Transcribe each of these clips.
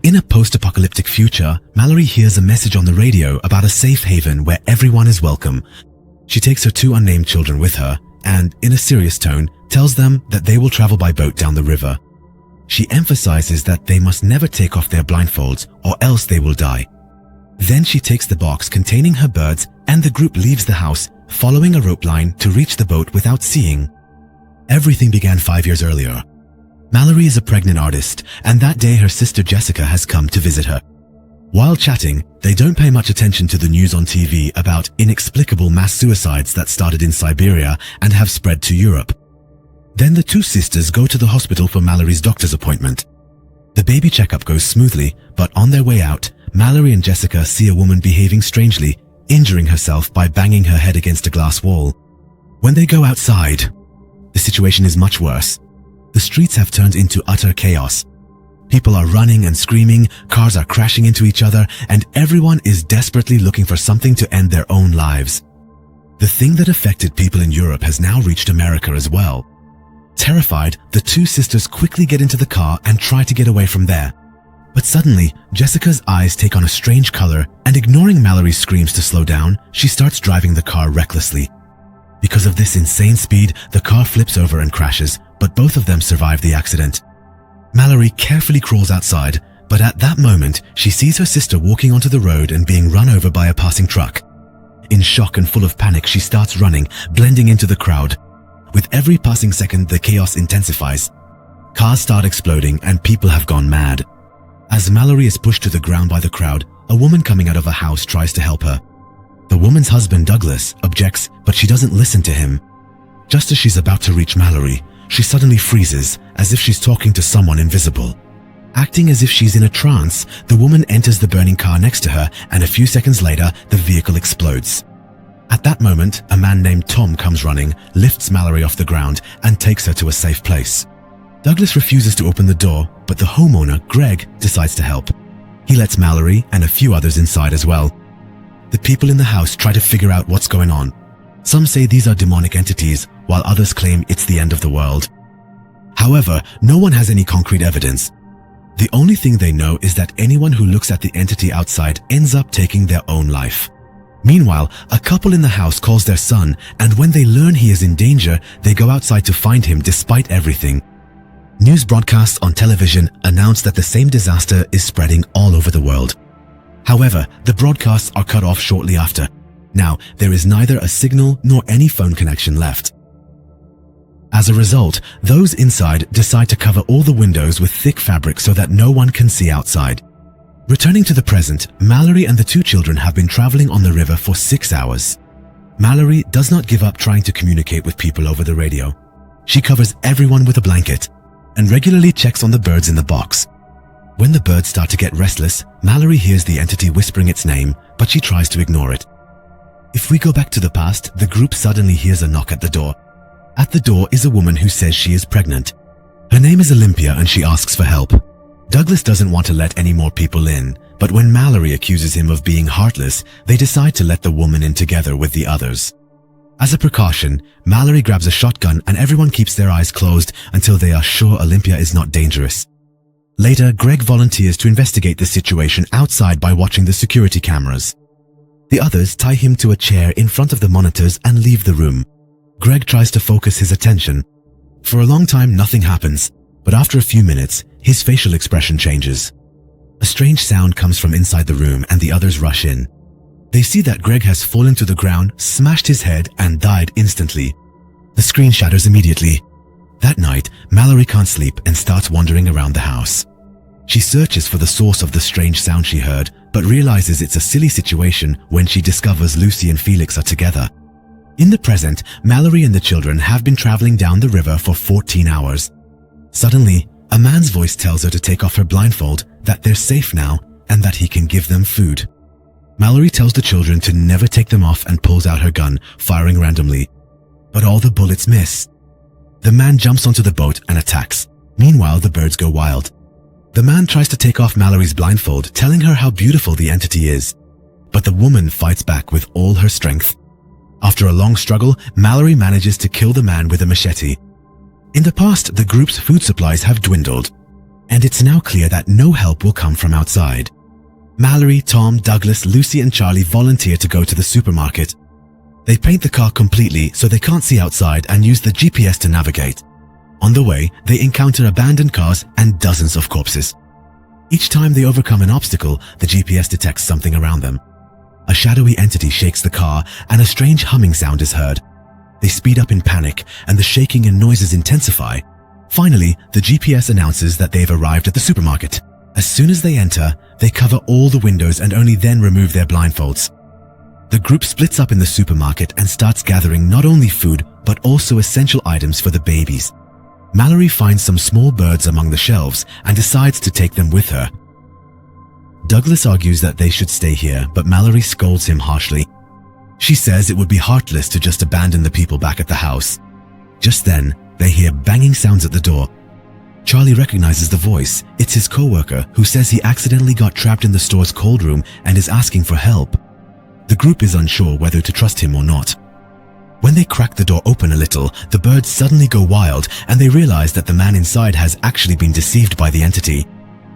In a post-apocalyptic future, Mallory hears a message on the radio about a safe haven where everyone is welcome. She takes her 2 unnamed children with her and, in a serious tone, tells them that they will travel by boat down the river. She emphasizes that they must never take off their blindfolds or else they will die. Then she takes the box containing her birds and the group leaves the house, following a rope line to reach the boat without seeing. Everything began 5 years earlier. Mallory is a pregnant artist, and that day her sister Jessica has come to visit her. While chatting, they don't pay much attention to the news on TV about inexplicable mass suicides that started in Siberia and have spread to Europe. Then the 2 sisters go to the hospital for Mallory's doctor's appointment. The baby checkup goes smoothly, but on their way out, Mallory and Jessica see a woman behaving strangely, injuring herself by banging her head against a glass wall. When they go outside, the situation is much worse. The streets have turned into utter chaos. People are running and screaming, cars are crashing into each other, and everyone is desperately looking for something to end their own lives. The thing that affected people in Europe has now reached America as well. Terrified, the 2 sisters quickly get into the car and try to get away from there. But suddenly, Jessica's eyes take on a strange color, and ignoring Mallory's screams to slow down, she starts driving the car recklessly. Because of this insane speed, the car flips over and crashes, but both of them survive the accident. Mallory carefully crawls outside, but at that moment, she sees her sister walking onto the road and being run over by a passing truck. In shock and full of panic, she starts running, blending into the crowd. With every passing second, the chaos intensifies. Cars start exploding and people have gone mad. As Mallory is pushed to the ground by the crowd, a woman coming out of a house tries to help her. The woman's husband, Douglas, objects, but she doesn't listen to him. Just as she's about to reach Mallory, she suddenly freezes, as if she's talking to someone invisible. Acting as if she's in a trance, the woman enters the burning car next to her, and a few seconds later, the vehicle explodes. At that moment, a man named Tom comes running, lifts Mallory off the ground, and takes her to a safe place. Douglas refuses to open the door, but the homeowner, Greg, decides to help. He lets Mallory and a few others inside as well. The people in the house try to figure out what's going on. Some say these are demonic entities, while others claim it's the end of the world. However, no one has any concrete evidence. The only thing they know is that anyone who looks at the entity outside ends up taking their own life. Meanwhile, a couple in the house calls their son, and when they learn he is in danger, they go outside to find him despite everything. News broadcasts on television announce that the same disaster is spreading all over the world. However, the broadcasts are cut off shortly after. Now, there is neither a signal nor any phone connection left. As a result, those inside decide to cover all the windows with thick fabric so that no one can see outside. Returning to the present, Mallory and the 2 children have been traveling on the river for 6 hours. Mallory does not give up trying to communicate with people over the radio. She covers everyone with a blanket and regularly checks on the birds in the box. When the birds start to get restless, Mallory hears the entity whispering its name, but she tries to ignore it. If we go back to the past, the group suddenly hears a knock at the door. At the door is a woman who says she is pregnant. Her name is Olympia and she asks for help. Douglas doesn't want to let any more people in, but when Mallory accuses him of being heartless, they decide to let the woman in together with the others. As a precaution, Mallory grabs a shotgun and everyone keeps their eyes closed until they are sure Olympia is not dangerous. Later, Greg volunteers to investigate the situation outside by watching the security cameras. The others tie him to a chair in front of the monitors and leave the room. Greg tries to focus his attention. For a long time, nothing happens, but after a few minutes, his facial expression changes. A strange sound comes from inside the room and the others rush in. They see that Greg has fallen to the ground, smashed his head, and died instantly. The screen shatters immediately. That night, Mallory can't sleep and starts wandering around the house. She searches for the source of the strange sound she heard, but realizes it's a silly situation when she discovers Lucy and Felix are together. In the present, Mallory and the children have been traveling down the river for 14 hours. Suddenly, a man's voice tells her to take off her blindfold, that they're safe now, and that he can give them food. Mallory tells the children to never take them off and pulls out her gun, firing randomly. But all the bullets miss. The man jumps onto the boat and attacks. Meanwhile, the birds go wild. The man tries to take off Mallory's blindfold, telling her how beautiful the entity is. But the woman fights back with all her strength. After a long struggle, Mallory manages to kill the man with a machete. In the past, the group's food supplies have dwindled. and it's now clear that no help will come from outside. Mallory, Tom, Douglas, Lucy and Charlie volunteer to go to the supermarket. They paint the car completely so they can't see outside and use the GPS to navigate. On the way, they encounter abandoned cars and dozens of corpses. Each time they overcome an obstacle, the GPS detects something around them. A shadowy entity shakes the car and a strange humming sound is heard. They speed up in panic and the shaking and noises intensify. Finally, the GPS announces that they've arrived at the supermarket. As soon as they enter, they cover all the windows and only then remove their blindfolds. The group splits up in the supermarket and starts gathering not only food but also essential items for the babies. Mallory finds some small birds among the shelves and decides to take them with her. Douglas argues that they should stay here, but Mallory scolds him harshly. She says it would be heartless to just abandon the people back at the house. Just then, they hear banging sounds at the door. Charlie recognizes the voice. It's his co-worker who says he accidentally got trapped in the store's cold room and is asking for help. The group is unsure whether to trust him or not. When they crack the door open a little, the birds suddenly go wild and they realize that the man inside has actually been deceived by the entity.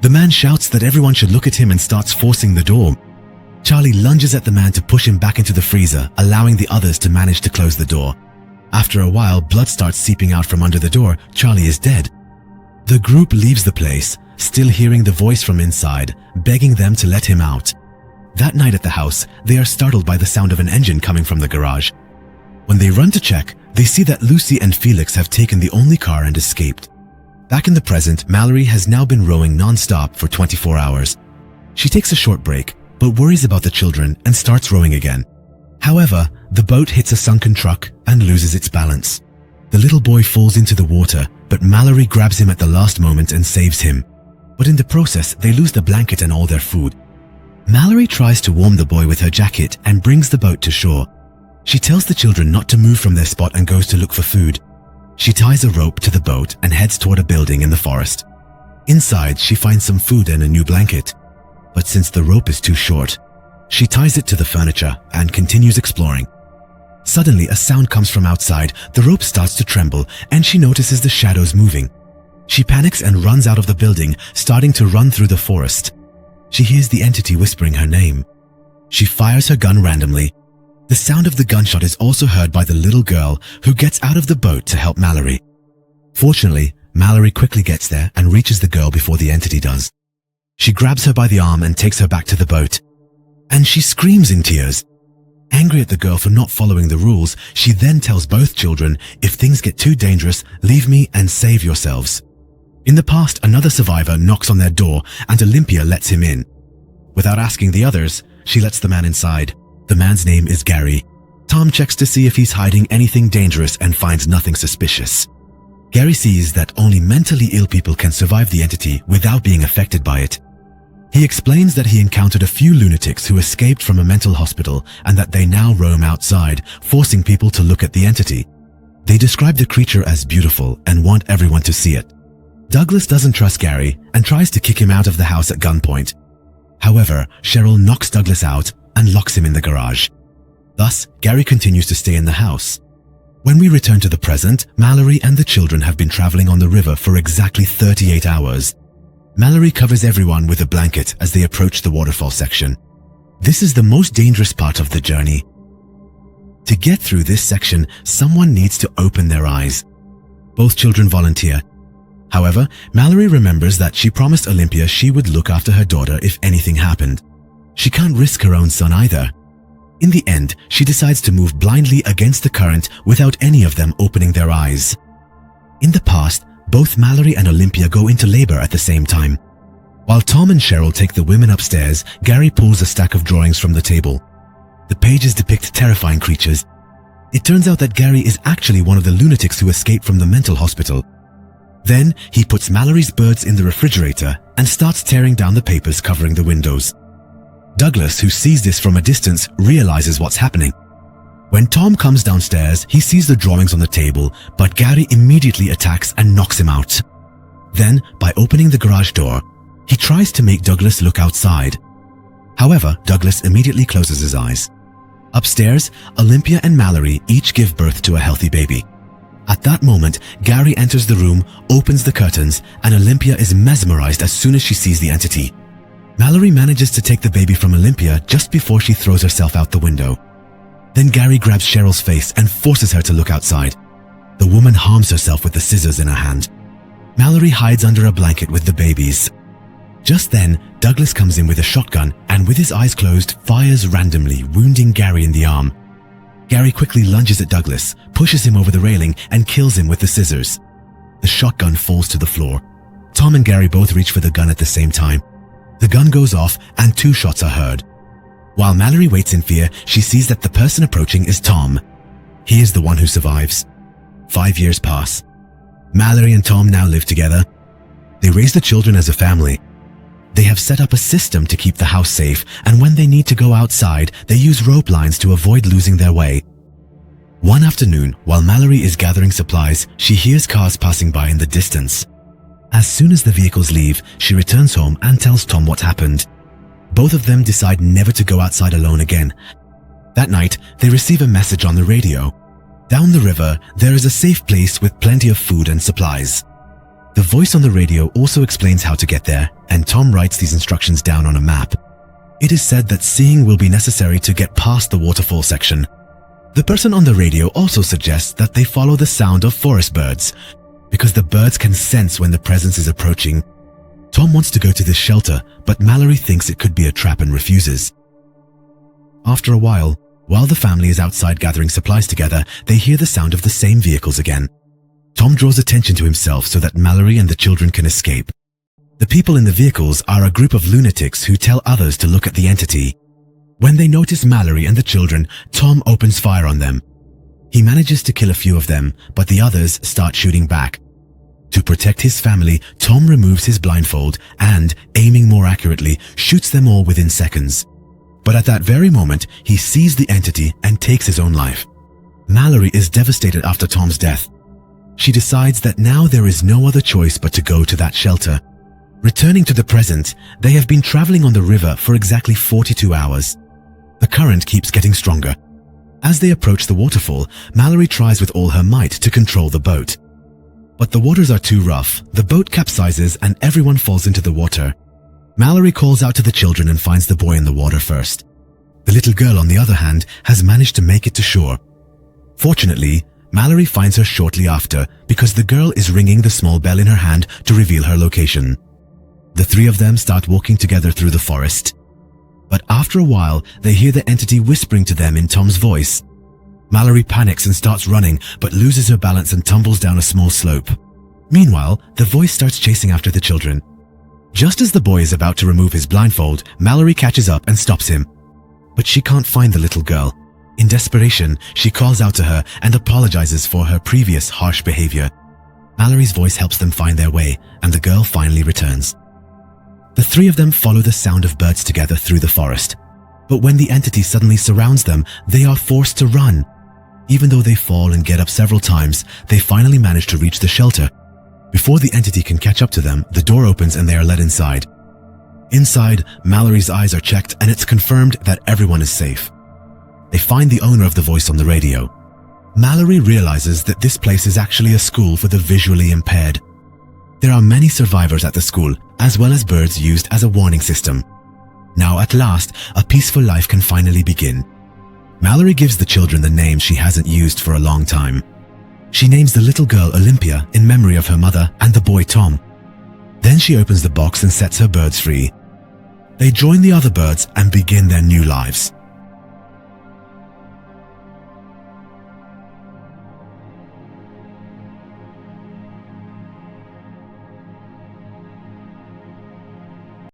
The man shouts that everyone should look at him and starts forcing the door. Charlie lunges at the man to push him back into the freezer, allowing the others to manage to close the door. After a while, blood starts seeping out from under the door. Charlie is dead. The group leaves the place, still hearing the voice from inside, begging them to let him out. That night at the house, they are startled by the sound of an engine coming from the garage. When they run to check, they see that Lucy and Felix have taken the only car and escaped. Back in the present, Mallory has now been rowing non-stop for 24 hours. She takes a short break, but worries about the children and starts rowing again. However, the boat hits a sunken truck and loses its balance. The little boy falls into the water, but Mallory grabs him at the last moment and saves him. But in the process, they lose the blanket and all their food. Mallory tries to warm the boy with her jacket and brings the boat to shore. She tells the children not to move from their spot and goes to look for food. She ties a rope to the boat and heads toward a building in the forest. Inside, she finds some food and a new blanket. But since the rope is too short, she ties it to the furniture and continues exploring. Suddenly, a sound comes from outside, the rope starts to tremble, and she notices the shadows moving. She panics and runs out of the building, starting to run through the forest. She hears the entity whispering her name. She fires her gun randomly. The sound of the gunshot is also heard by the little girl, who gets out of the boat to help Mallory. Fortunately, Mallory quickly gets there and reaches the girl before the entity does. She grabs her by the arm and takes her back to the boat. And she screams in tears. Angry at the girl for not following the rules, she then tells both children, if things get too dangerous, leave me and save yourselves. In the past, another survivor knocks on their door and Olympia lets him in. Without asking the others, she lets the man inside. The man's name is Gary. Tom checks to see if he's hiding anything dangerous and finds nothing suspicious. Gary sees that only mentally ill people can survive the entity without being affected by it. He explains that he encountered a few lunatics who escaped from a mental hospital and that they now roam outside, forcing people to look at the entity. They describe the creature as beautiful and want everyone to see it. Douglas doesn't trust Gary and tries to kick him out of the house at gunpoint. However, Cheryl knocks Douglas out and locks him in the garage. Thus, Gary continues to stay in the house. When we return to the present, Mallory and the children have been traveling on the river for exactly 38 hours. Mallory covers everyone with a blanket as they approach the waterfall section. This is the most dangerous part of the journey. To get through this section, someone needs to open their eyes. Both children volunteer. However, Mallory remembers that she promised Olympia she would look after her daughter if anything happened. She can't risk her own son either. In the end, she decides to move blindly against the current without any of them opening their eyes. In the past, both Mallory and Olympia go into labor at the same time. While Tom and Cheryl take the women upstairs, Gary pulls a stack of drawings from the table. The pages depict terrifying creatures. It turns out that Gary is actually one of the lunatics who escaped from the mental hospital. Then, he puts Mallory's birds in the refrigerator and starts tearing down the papers covering the windows. Douglas, who sees this from a distance, realizes what's happening. When Tom comes downstairs, he sees the drawings on the table, but Gary immediately attacks and knocks him out. Then, by opening the garage door, he tries to make Douglas look outside. However, Douglas immediately closes his eyes. Upstairs, Olympia and Mallory each give birth to a healthy baby. At that moment, Gary enters the room, opens the curtains, and Olympia is mesmerized as soon as she sees the entity. Mallory manages to take the baby from Olympia just before she throws herself out the window. Then Gary grabs Cheryl's face and forces her to look outside. The woman harms herself with the scissors in her hand. Mallory hides under a blanket with the babies. Just then, Douglas comes in with a shotgun and with his eyes closed, fires randomly, wounding Gary in the arm. Gary quickly lunges at Douglas, pushes him over the railing, and kills him with the scissors. The shotgun falls to the floor. Tom and Gary both reach for the gun at the same time. The gun goes off and 2 shots are heard. While Mallory waits in fear, she sees that the person approaching is Tom. He is the one who survives. 5 years pass. Mallory and Tom now live together. They raise the children as a family. They have set up a system to keep the house safe, and when they need to go outside, they use rope lines to avoid losing their way. One afternoon, while Mallory is gathering supplies, she hears cars passing by in the distance. As soon as the vehicles leave, she returns home and tells Tom what happened. Both of them decide never to go outside alone again. That night, they receive a message on the radio. Down the river, there is a safe place with plenty of food and supplies. The voice on the radio also explains how to get there, and Tom writes these instructions down on a map. It is said that seeing will be necessary to get past the waterfall section. The person on the radio also suggests that they follow the sound of forest birds, because the birds can sense when the presence is approaching. Tom wants to go to this shelter, but Mallory thinks it could be a trap and refuses. After a while the family is outside gathering supplies together, they hear the sound of the same vehicles again. Tom draws attention to himself so that Mallory and the children can escape. The people in the vehicles are a group of lunatics who tell others to look at the entity. When they notice Mallory and the children, Tom opens fire on them. He manages to kill a few of them, but the others start shooting back. To protect his family, Tom removes his blindfold and, aiming more accurately, shoots them all within seconds. But at that very moment, he sees the entity and takes his own life. Mallory is devastated after Tom's death. She decides that now there is no other choice but to go to that shelter. Returning to the present, they have been traveling on the river for exactly 42 hours. The current keeps getting stronger. As they approach the waterfall, Mallory tries with all her might to control the boat. But the waters are too rough, the boat capsizes and everyone falls into the water. Mallory calls out to the children and finds the boy in the water first. The little girl, on the other hand, has managed to make it to shore. Fortunately, Mallory finds her shortly after because the girl is ringing the small bell in her hand to reveal her location. The 3 of them start walking together through the forest. But after a while, they hear the entity whispering to them in Tom's voice. Mallory panics and starts running, but loses her balance and tumbles down a small slope. Meanwhile, the voice starts chasing after the children. Just as the boy is about to remove his blindfold, Mallory catches up and stops him. But she can't find the little girl. In desperation, she calls out to her and apologizes for her previous harsh behavior. Mallory's voice helps them find their way, and the girl finally returns. The 3 of them follow the sound of birds together through the forest. But when the entity suddenly surrounds them, they are forced to run. Even though they fall and get up several times, they finally manage to reach the shelter. Before the entity can catch up to them, the door opens and they are led inside. Inside, Mallory's eyes are checked and it's confirmed that everyone is safe. They find the owner of the voice on the radio. Mallory realizes that this place is actually a school for the visually impaired. There are many survivors at the school, as well as birds used as a warning system. Now at last, a peaceful life can finally begin. Mallory gives the children the names she hasn't used for a long time. She names the little girl Olympia in memory of her mother and the boy Tom. Then she opens the box and sets her birds free. They join the other birds and begin their new lives.